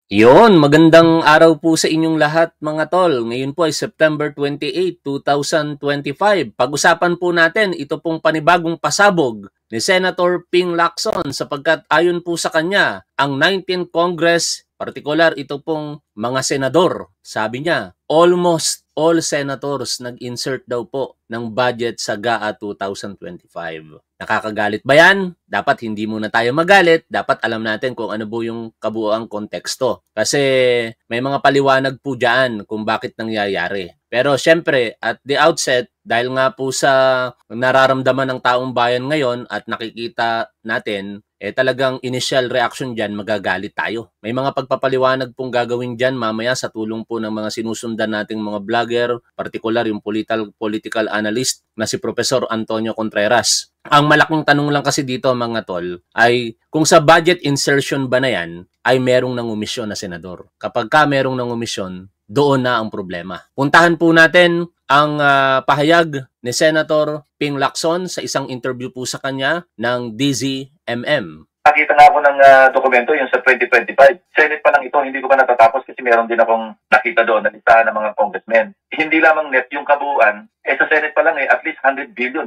Yon, magandang araw po sa inyong lahat mga tol. Ngayon po ay September 28, 2025. Pag-usapan po natin ito pong panibagong pasabog ni Senator Ping Lacson sapagkat ayon po sa kanya, ang 19th Congress, partikular ito pong mga senador, sabi niya, almost all senators nag-insert daw po ng budget sa GAA 2025. Nakakagalit ba yan? Dapat hindi muna tayo magalit. Dapat alam natin kung ano po yung kabuuang konteksto. Kasi may mga paliwanag po dyan kung bakit nangyayari. Pero syempre, at the outset, dahil nga po sa nararamdaman ng taong bayan ngayon at nakikita natin, talagang initial reaction dyan, magagalit tayo. May mga pagpapaliwanag pong gagawin dyan mamaya sa tulong po ng mga sinusundan nating mga vlogger, particular yung political analyst na si Professor Antonio Contreras. Ang malaking tanong lang kasi dito mga tol ay kung sa budget insertion ba na yan ay merong nangumisyon na senador. Kapag ka merong nangumisyon, doon na ang problema. Puntahan po natin ang pahayag ni Senator Ping Lacson sa isang interview po sa kanya ng DZMM. Nakita nga ako ng dokumento yung sa 2025. Senate pa lang ito, hindi ko pa natatapos kasi meron din akong nakita doon na listahan ng mga congressmen. Hindi lamang net yung kabuuan, sa Senate pa lang at least 100 billion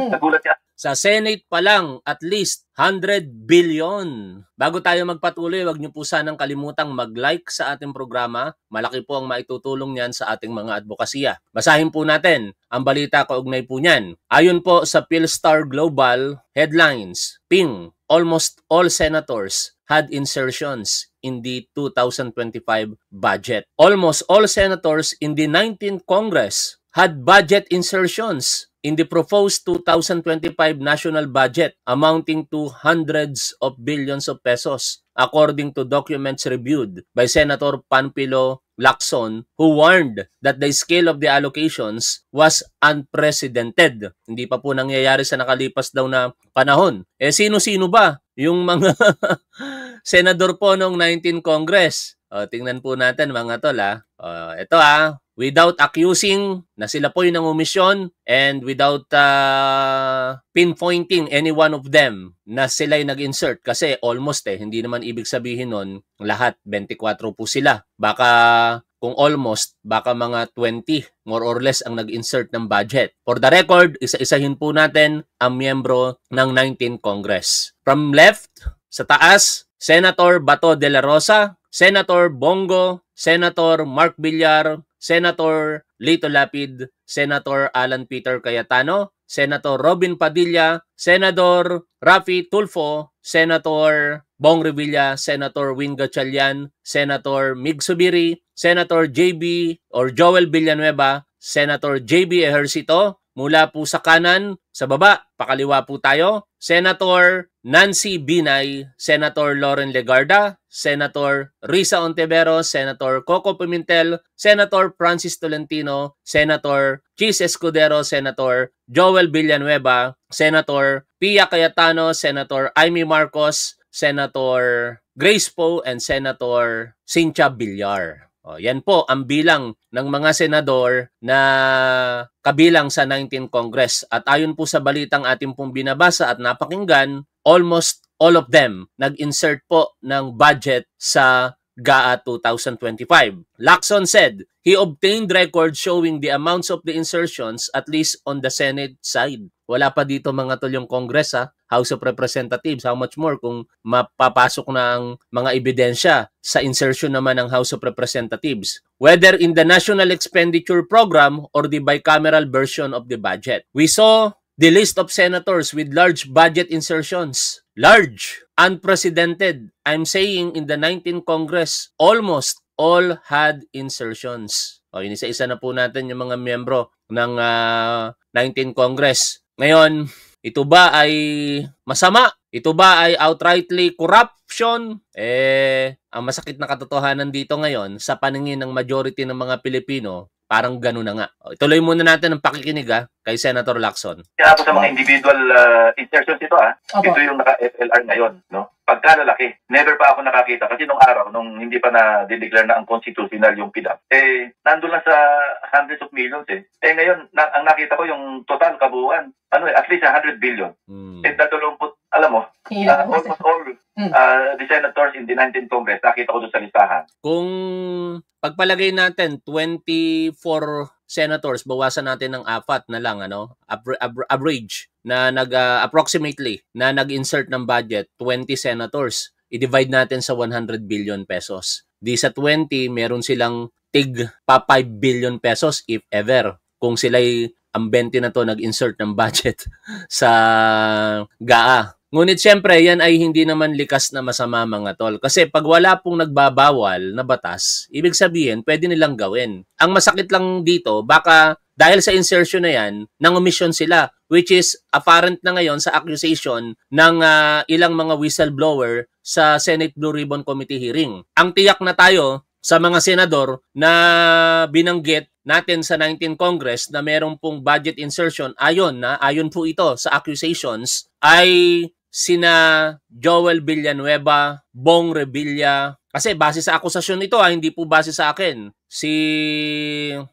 Nagulat niya. Sa Senate pa lang, at least 100 billion. Bago tayo magpatuloy, wag niyo po sanang kalimutang mag-like sa ating programa. Malaki po ang maitutulong niyan sa ating mga advokasya. Basahin po natin ang balita kaugnay po niyan. Ayon po sa Philstar Global headlines, Ping, almost all senators had insertions in the 2025 budget. Almost all senators in the 19th Congress had budget insertions in the proposed 2025 national budget amounting to hundreds of billions of pesos, according to documents reviewed by Senator Panfilo Lacson, who warned that the scale of the allocations was unprecedented. Hindi pa po nangyayari sa nakalipas daw na panahon. Sino-sino ba yung mga senador po noong 19th Congress? Tingnan po natin mga tol. Ito without accusing na sila po yung nangumisyon and without pinpointing any one of them na sila yung nag-insert kasi almost hindi naman ibig sabihin nun lahat 24 po sila. Baka kung almost, baka mga 20 more or less ang nag-insert ng budget. For the record, isa-isahin po natin ang miyembro ng 19th Congress. From left, sa taas, Senator Bato de la Rosa, Senator Bongo, Senator Mark Villar, Senator Lito Lapid, Senator Alan Peter Cayetano, Senator Robin Padilla, Senator Rafi Tulfo, Senator Bong Revilla, Senator Win Gatchalian, Senator Mig Subiri, Senator JB or Joel Villanueva, Senator JB Ejercito, mula po sa kanan, sa baba, pakaliwa po tayo, Senator Nancy Binay, Senator Loren Legarda, Senator Risa Ontiveros, Senator Coco Pimentel, Senator Francis Tolentino, Senator Chis Escudero, Senator Joel Villanueva, Senator Pia Cayetano, Senator Amy Marcos, Senator Grace Poe, and Senator Cynthia Villar. Yan po ang bilang ng mga senador na kabilang sa 19th Congress. At ayon po sa balitang ating pong binabasa at napakinggan, almost all of them nag-insert po ng budget sa GAA 2025. Lacson said he obtained records showing the amounts of the insertions at least on the Senate side. Wala pa dito mga tol yung Congress House of Representatives. How much more kung mapapasok na ang mga ebidensya sa insertion naman ng House of Representatives. Whether in the National Expenditure Program or the bicameral version of the budget. We saw the list of senators with large budget insertions. Large, unprecedented. I'm saying in the 19th Congress, almost all had insertions. Inisa-isa na po natin yung mga miyembro ng 19th Congress. Ngayon, ito ba ay masama? Ito ba ay outrightly corruption? Ang masakit na katotohanan dito ngayon, sa paningin ng majority ng mga Pilipino, parang gano'n na nga. Ituloy muna natin ang pakikinig kay Senator Lacson. Kaya po sa mga individual insertions ito ito yung naka-FLR ngayon, no? Pagkalalaki, never pa ako nakakita kasi nung araw, nung hindi pa na-declare na ang constitutional yung PDAP, nandun lang sa hundreds of millions ngayon, ang nakita ko yung total kabuuan, at least 100 billion. Dadulumpot, alam mo, almost all the senators in the 19th Congress, nakita ko doon sa listahan. Kung pagpalagay natin 24 senators, bawasan natin ng 4 na lang, average na approximately na nag-insert ng budget, 20 senators. I-divide natin sa 100 billion pesos. Di sa 20, meron silang tig pa 5 billion pesos if ever. Kung sila'y ang 20 na to nag-insert ng budget sa GAA. Ngunit siyempre, yan ay hindi naman likas na masama mga tol. Kasi pag wala pong nagbabawal na batas, ibig sabihin, pwede nilang gawin. Ang masakit lang dito, baka dahil sa insertion na yan, nang-omission sila, which is apparent na ngayon sa accusation ng ilang mga whistleblower sa Senate Blue Ribbon Committee hearing. Ang tiyak na tayo sa mga senador na binanggit natin sa 19th Congress na merong pong budget insertion, ayon po ito sa accusations, ay sina Joel Villanueva, Bong Revilla, kasi base sa akusasyon ito, hindi po base sa akin. Si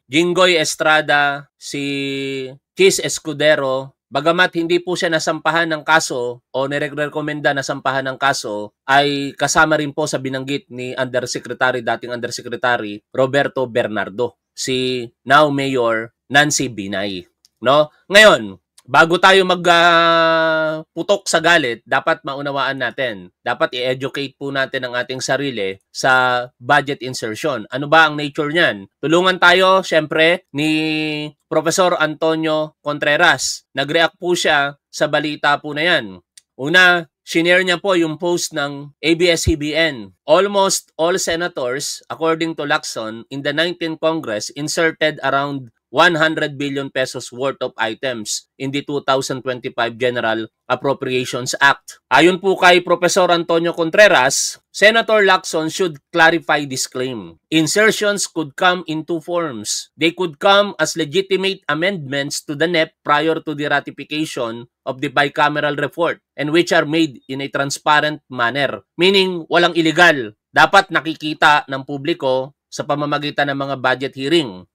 Jinggoy Estrada, si Chis Escudero, bagamat hindi po siya nasampahan ng kaso o nirekomenda na sampahan ng kaso, ay kasama rin po sa binanggit ni dating Undersecretary Roberto Bernardo, si now Mayor Nancy Binay. No? Ngayon, bago tayo magputok sa galit, dapat maunawaan natin. Dapat i-educate po natin ang ating sarili sa budget insertion. Ano ba ang nature niyan? Tulungan tayo, syempre, ni Professor Antonio Contreras. Nag-react po siya sa balita po na yan. Una, shinare niya po yung post ng ABS-CBN. Almost all senators, according to Lacson, in the 19th Congress inserted around 100 billion pesos worth of items in the 2025 General Appropriations Act. Ayon po kay Professor Antonio Contreras, Senator Lacson should clarify this claim. Insertions could come in 2 forms. They could come as legitimate amendments to the NEP prior to the ratification of the bicameral report and which are made in a transparent manner. Meaning, walang illegal. Dapat nakikita ng publiko sa pamamagitan ng mga budget hearing.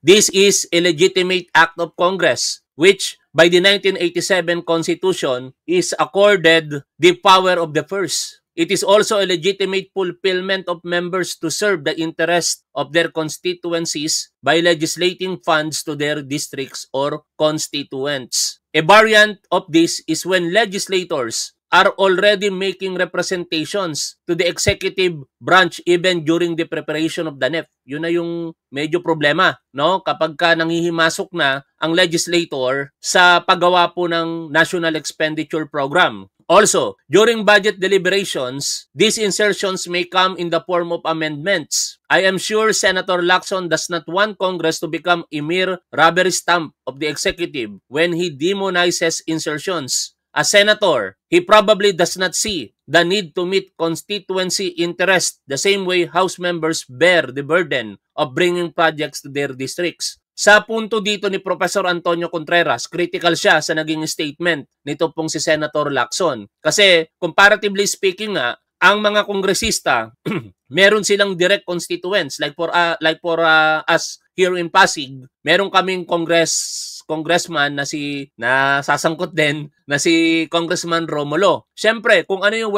This is a legitimate act of Congress, which by the 1987 Constitution is accorded the power of the first. It is also a legitimate fulfillment of members to serve the interest of their constituencies by legislating funds to their districts or constituents. A variant of this is when legislators are already making representations to the executive branch even during the preparation of the NEP. Yun na yung medyo problema, no? Kapag ka nanghihimasok na ang legislator sa paggawa po ng National Expenditure Program. Also, during budget deliberations, these insertions may come in the form of amendments. I am sure Senator Lacson does not want Congress to become a mere rubber stamp of the executive when he demonizes insertions. As senator, he probably does not see the need to meet constituency interest the same way House members bear the burden of bringing projects to their districts. Sa punto dito ni Professor Antonio Contreras, critical siya sa naging statement nito pong si Senator Lacson. Kasi comparatively speaking nga, ang mga kongresista, meron silang direct constituents like for us here in Pasig, meron kaming congressman na sasangkot din na si Congressman Romulo. Siyempre, kung ano yung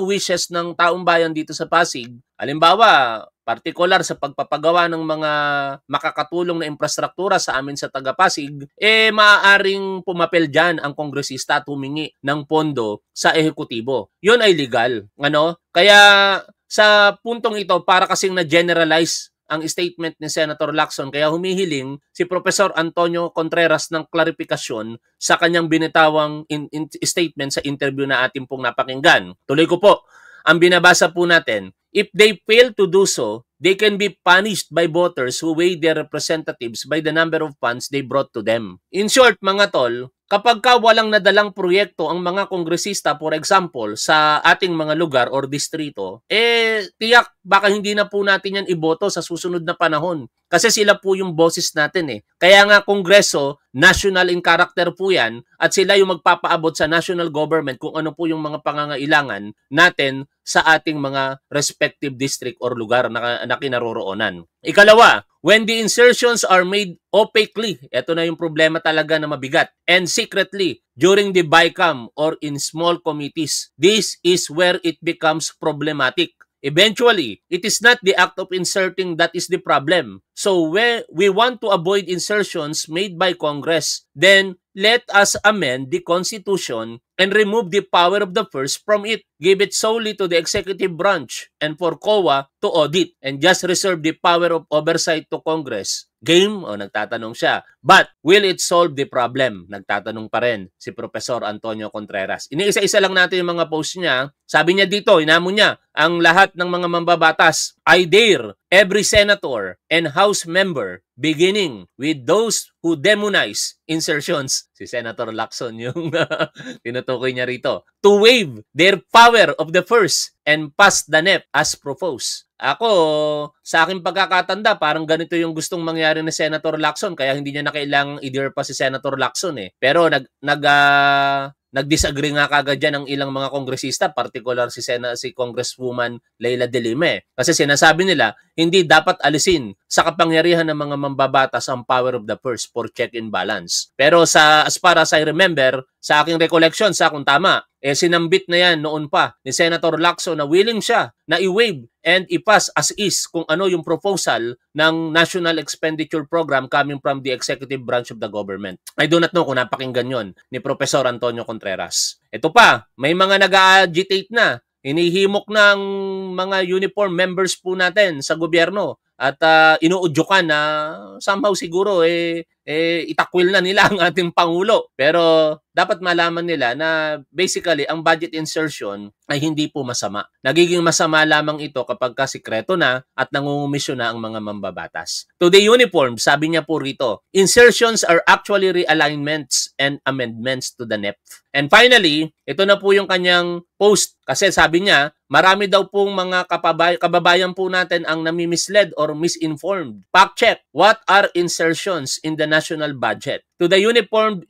wishes ng taong bayan dito sa Pasig, halimbawa, partikular sa pagpapagawa ng mga makakatulong na infrastruktura sa amin sa taga-Pasig, maaaring pumapel dyan ang kongresista at humingi ng pondo sa ehekutibo. Yun ay legal. Kaya sa puntong ito, para kasing na-generalize ang statement ni Senator Lacson, kaya humihiling si Professor Antonio Contreras ng klarifikasyon sa kanyang binitawang statement sa interview na ating pong napakinggan. Tuloy ko po, ang binabasa po natin, if they fail to do so, they can be punished by voters who weigh their representatives by the number of funds they brought to them. In short, mga tol, kapag walang nadalang proyekto ang mga kongresista, for example, sa ating mga lugar or distrito, tiyak baka hindi na po natin yan iboto sa susunod na panahon. Kasi sila po yung boses natin . Kaya nga Kongreso, national in character po yan at sila yung magpapaabot sa national government kung ano po yung mga pangangailangan natin sa ating mga respective district or lugar na kinaroroonan. Ikalawa, when the insertions are made opaquely, ito na yung problema talaga na mabigat, and secretly during the BICAM or in small committees, this is where it becomes problematic. Eventually, it is not the act of inserting that is the problem. So where we want to avoid insertions made by Congress, then let us amend the Constitution and remove the power of the first from it. Give it solely to the executive branch and for COA to audit and just reserve the power of oversight to Congress. Game? O nagtatanong siya. But will it solve the problem? Nagtatanong pa rin si Professor Antonio Contreras. Iniisa-isa lang natin yung mga post niya. Sabi niya dito, inamo niya ang lahat ng mga mambabatas. I dare every senator and House member, beginning with those who demonize insertions. Si Senator Lacson yung tinutukoy niya rito. To waive their power of the first and pass the NEP as proposed. Ako, sa aking pagkakatanda, parang ganito yung gustong mangyari ni Senator Lacson, kaya hindi niya na kailangang i-dare pa si Senator Lacson eh. Pero nag-disagree nga kagad dyan ang ilang mga kongresista, particular si Congresswoman Leila De Lima. Kasi sinasabi nila, hindi dapat alisin sa kapangyarihan ng mga mambabatas ang power of the first for check and balance. Pero as far as I remember, sa aking recollection, sa kung tama, sinambit na yan noon pa ni Senator Lacson na willing siya na i-waive and i-pass as is kung ano yung proposal ng National Expenditure Program coming from the executive branch of the government. I do not know kung napakinggan yon ni Professor Antonio Contreras. Ito pa, may mga nag-agitate na, hinihimok ng mga uniform members po natin sa gobyerno at inuudyukan na somehow siguro itakwil na nila ang ating Pangulo. Pero dapat malaman nila na basically ang budget insertion ay hindi po masama. Nagiging masama lamang ito kapag kasikreto na at nangungumisyon na ang mga mambabatas. To the uniform, sabi niya po rito, insertions are actually realignments and amendments to the NEP. And finally, ito na po yung kanyang post kasi sabi niya, marami daw pong mga kababayan po natin ang nami-misled or misinformed. Fact check, what are insertions in the national budget? To the uninformed,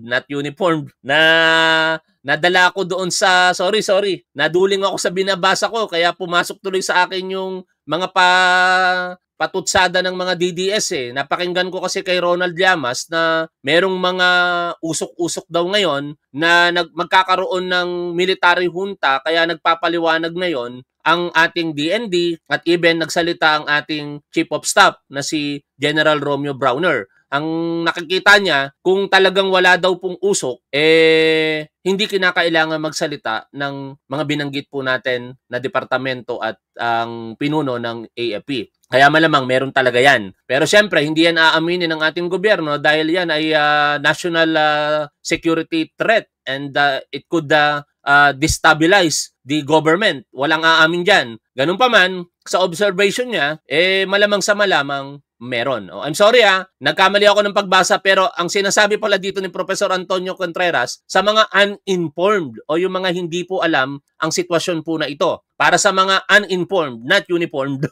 not uniformed, nadala ako doon sa, naduling ako sa binabasa ko, kaya pumasok tuloy sa akin yung mga patutsada ng mga DDS Napakinggan ko kasi kay Ronald Llamas na merong mga usok-usok daw ngayon na magkakaroon ng military junta kaya nagpapaliwanag ngayon ang ating DND at even nagsalita ang ating Chief of Staff na si General Romeo Browner. Ang nakikita niya, kung talagang wala daw pong usok, hindi kinakailangan magsalita ng mga binanggit po natin na departamento at ang pinuno ng AFP. Kaya malamang meron talaga yan. Pero syempre, hindi yan aaminin ng ating gobyerno dahil yan ay national security threat and it could destabilize the government. Walang aamin dyan. Ganun pa man, sa observation niya, malamang sa malamang meron. I'm sorry nagkamali ako ng pagbasa pero ang sinasabi pala dito ni Professor Antonio Contreras sa mga uninformed o yung mga hindi po alam ang sitwasyon po na ito. Para sa mga uninformed, not uniformed.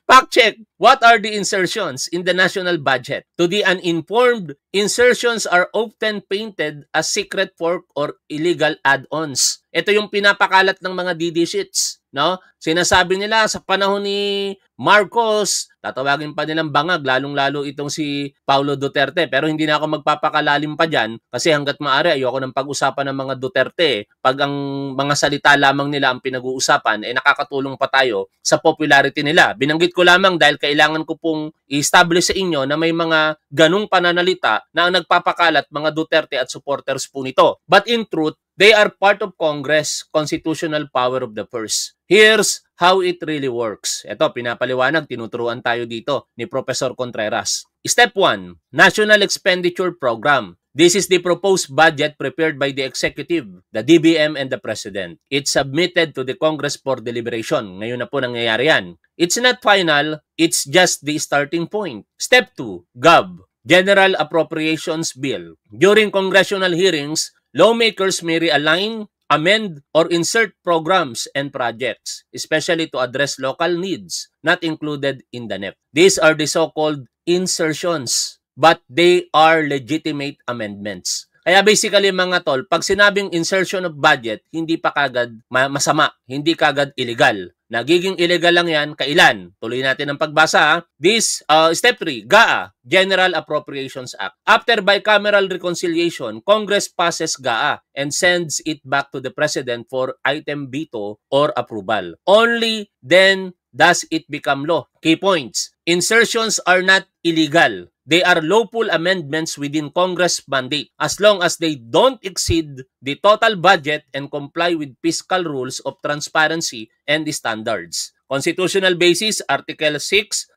Fact check, what are the insertions in the national budget? To the uninformed, insertions are often painted as secret pork or illegal add-ons. Ito yung pinapakalat ng mga DD sheets. No? Sinasabi nila sa panahon ni Marcos, tatawagin pa nilang bangag, lalong-lalo itong si Paulo Duterte. Pero hindi na ako magpapakalalim pa dyan kasi hanggat maaari ayoko ng pag-usapan ng mga Duterte. Pag ang mga salita lamang nila ang pinag-uusapan, nakakatulong pa tayo sa popularity nila. Binanggit ko lamang dahil kailangan ko pong i-establish sa inyo na may mga ganung pananalita na ang nagpapakalat mga Duterte at supporters po nito. But in truth, they are part of Congress, constitutional power of the first. Here's how it really works. Ito, pinapaliwanag, tinuturuan tayo dito ni Professor Contreras. Step 1, National Expenditure Program. This is the proposed budget prepared by the executive, the DBM, and the President. It's submitted to the Congress for deliberation. Ngayon na po nangyayari yan. It's not final, it's just the starting point. Step 2, GOB, General Appropriations Bill. During congressional hearings, lawmakers may realign amend or insert programs and projects, especially to address local needs not included in the NEP. These are the so-called insertions, but they are legitimate amendments. Kaya basically mga tol, pag sinabing insertion of budget, hindi pa kagad masama, hindi kagad illegal. Nagiging illegal lang yan, kailan? Tuloy natin ang pagbasa. This, Step 3, GAA, General Appropriations Act. After bicameral reconciliation, Congress passes GAA and sends it back to the President for item veto or approval. Only then does it become law. Key points. Insertions are not illegal. They are lawful amendments within Congress mandate as long as they don't exceed the total budget and comply with fiscal rules of transparency and standards. Constitutional basis, Article 6,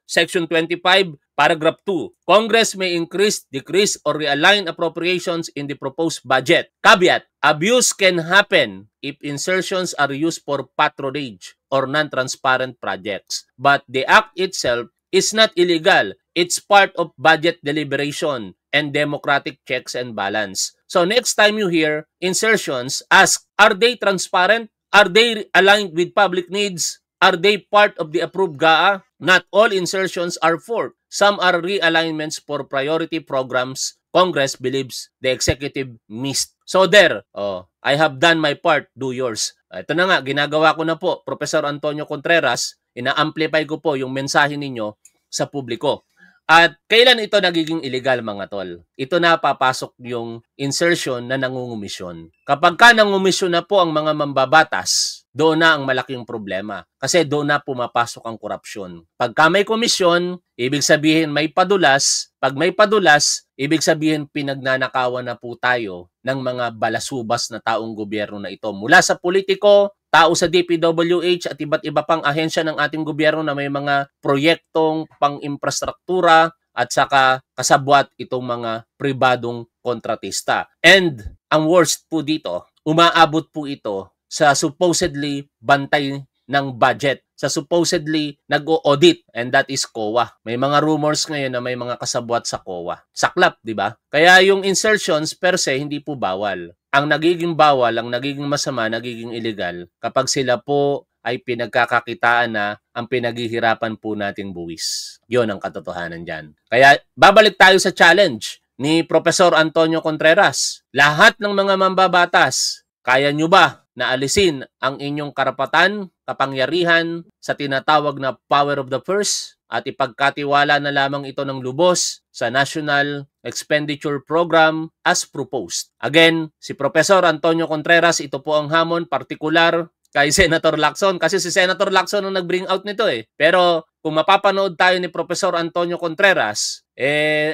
Section 25, Paragraph 2. Congress may increase, decrease, or realign appropriations in the proposed budget. Caveat, abuse can happen if insertions are used for patronage or non-transparent projects. But the act itself is not illegal. It's part of budget deliberation and democratic checks and balance. So next time you hear insertions, ask, are they transparent? Are they aligned with public needs? Are they part of the approved GAA? Not all insertions are forked. Some are realignments for priority programs Congress believes the executive missed. So there, I have done my part, do yours. Ito na nga, ginagawa ko na po, Professor Antonio Contreras, ina-amplify ko po yung mensahe ninyo sa publiko. At kailan ito nagiging illegal mga tol? Ito na papasok yung insertion na nangungumisyon. Kapag ka nangumisyon na po ang mga mambabatas, doon na ang malaking problema. Kasi doon na pumapasok ang korupsyon. Pagka may komisyon, ibig sabihin may padulas. Pag may padulas, ibig sabihin pinagnanakawan na po tayo ng mga balasubas na taong gobyerno na ito. Mula sa politiko, tao sa DPWH at iba't iba pang ahensya ng ating gobyerno na may mga proyektong pang-infrastruktura at saka kasabwat itong mga pribadong kontratista. And ang worst po dito, umaabot po ito sa supposedly bantay ng budget, sa supposedly nag-o-audit, and that is COA. May mga rumors ngayon na may mga kasabwat sa COA. Saklap, di ba? Kaya yung insertions per se hindi po bawal. Ang nagiging bawal, ang nagiging masama, nagiging illegal kapag sila po ay pinagkakakitaan na ang pinaghihirapan po nating buwis. Yun ang katotohanan dyan. Kaya babalik tayo sa challenge ni Professor Antonio Contreras. Lahat ng mga mambabatas, kaya nyo ba na alisin ang inyong karapatan, kapangyarihan sa tinatawag na power of the purse at ipagkatiwala na lamang ito ng lubos sa National Expenditure Program as proposed? Again, si Professor Antonio Contreras, ito po ang hamon partikular kay Senator Lacson kasi si Senator Lacson ang nag-bring out nito eh. Pero kung mapapanood tayo ni Professor Antonio Contreras,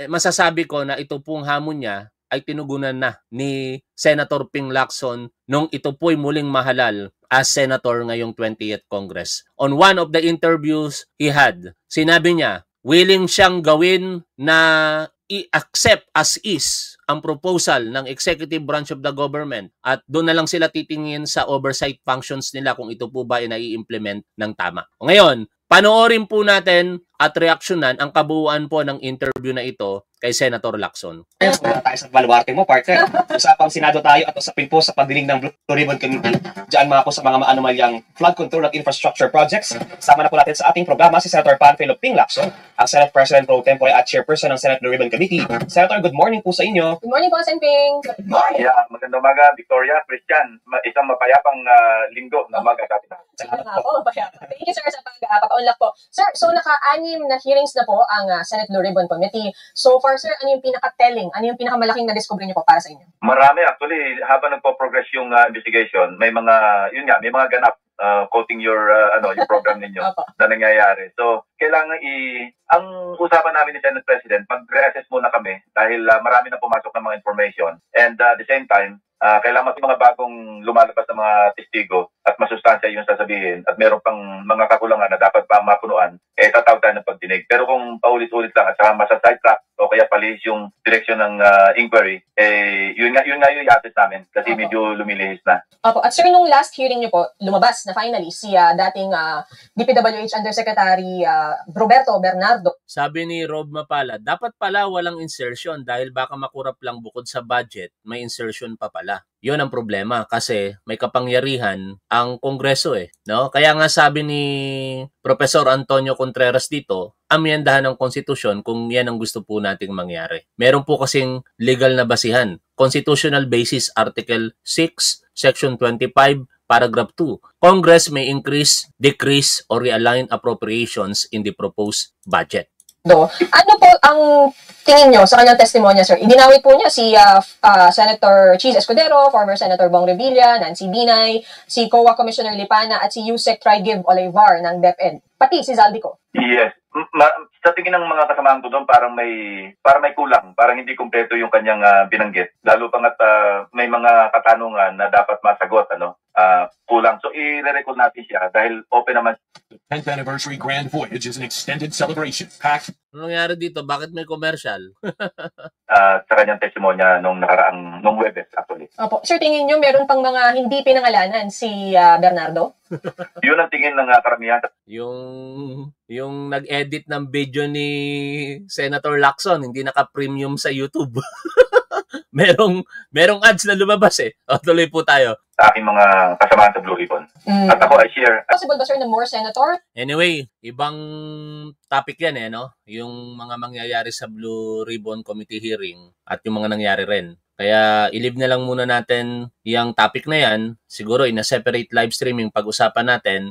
masasabi ko na ito pong hamon niya ay tinugunan na ni Senator Ping Lacson nung ito po'y muling mahalal as Senator ngayong 20th Congress. On one of the interviews he had, sinabi niya, willing siyang gawin na i-accept as is ang proposal ng executive branch of the government at doon na lang sila titingin sa oversight functions nila kung ito po ba ay nai-implement ng tama. Ngayon, panoorin po natin at reaksyonan ang kabuuan po ng interview na ito kay Senator Lacson. Wala tayo sa baluarte mo, partner. Usapang Senado tayo at usapin po sa pagdiling ng Blue Ribbon Committee. Diyan mga po sa mga maanomalyang flood control at infrastructure projects. Sama na po natin sa ating programa si Senator Panfilo Ping Lacson, ang Senate President Pro Tempore at Chairperson ng Senate Blue Ribbon Committee. Senator, good morning po sa inyo. Good morning po, Sen. Ping. Good morning. Yeah, magandang umaga, Victoria, Christian. Isang mapayapang linggo na umaga natin. Salamat po. Thank you, sir, sa pag-papaunlak po. Sir, so naka-anim na hearings na po ang Senate Blue Ribbon Committee. So far, sir, ano yung pinaka-telling? Ano yung pinakamalaking na-discover niyo po para sa inyo? Marami. Actually, habang nagpo-progress yung investigation, may mga, yun nga, may mga ganap quoting your yung program ninyo na nangyayari. So, kailangan ang usapan namin ni Senate President, mag-reassess muna kami dahil marami na pumasok ng mga information. And at the same time, kailangan mga bagong lumalabas na mga testigo at masustansya yung sasabihin at meron pang mga kakulangan na dapat pa mapunuan, tatawag tayo ng pagdinig. Pero kung paulit-ulit lang at saka masa-sidetrack o kaya palihis yung direksyon ng inquiry, yun nga yung i-assess namin kasi medyo lumilihis na. Opo. At sir, nung last hearing niyo po, lumabas na finally si dating DPWH Undersecretary Roberto Bernardo. Sabi ni Rob Mapala, dapat pala walang insertion dahil baka makurap lang bukod sa budget, may insertion pa pala. Yun ang problema kasi may kapangyarihan ang Kongreso no? Kaya nga sabi ni Professor Antonio Contreras dito, amyendahan ng konstitusyon kung yan ang gusto po nating mangyari. Meron po kasing legal na basihan. Constitutional basis Article 6, Section 25, Paragraph 2. Congress may increase, decrease, or realign appropriations in the proposed budget. Ano po ang tingin nyo sa kanyang testimonya, sir? Idinawit po niya si Senator Cheese Escudero, former Senator Bong Revilla, Nancy Binay, si COA Commissioner Lipana, at si Yusek Trigiv Olivar ng DepEd. Pati si Zaldico. Yes. Sa tingin ng mga kasamahan ko doon, parang may kulang. Parang hindi kumpleto yung kanyang binanggit. Lalo pa nga't may mga katanungan na dapat masagot. Kulang. So, i-record natin siya dahil open naman. The 10th anniversary Grand Voyage is an extended celebration packed. Ano nangyari dito? Bakit may commercial? Sa kanyang testimonya nung Webes actually. Opo. Sir, tingin nyo meron pang mga hindi pinangalanan si Bernardo? Yun ang tingin ng karamihan. Yung nag-edit ng video ni Senator Lacson, hindi naka-premium sa YouTube. merong ads na lumabas O, tuloy po tayo. Sa aking mga kasamahan sa Blue Ribbon. At ako ay share. Possible ba, sir, na more senator? Anyway, ibang topic yan no? Yung mga mangyayari sa Blue Ribbon Committee hearing at yung mga nangyari rin. Kaya i-leave na lang muna natin yung topic na yan. Siguro in a separate live streaming pag-usapan natin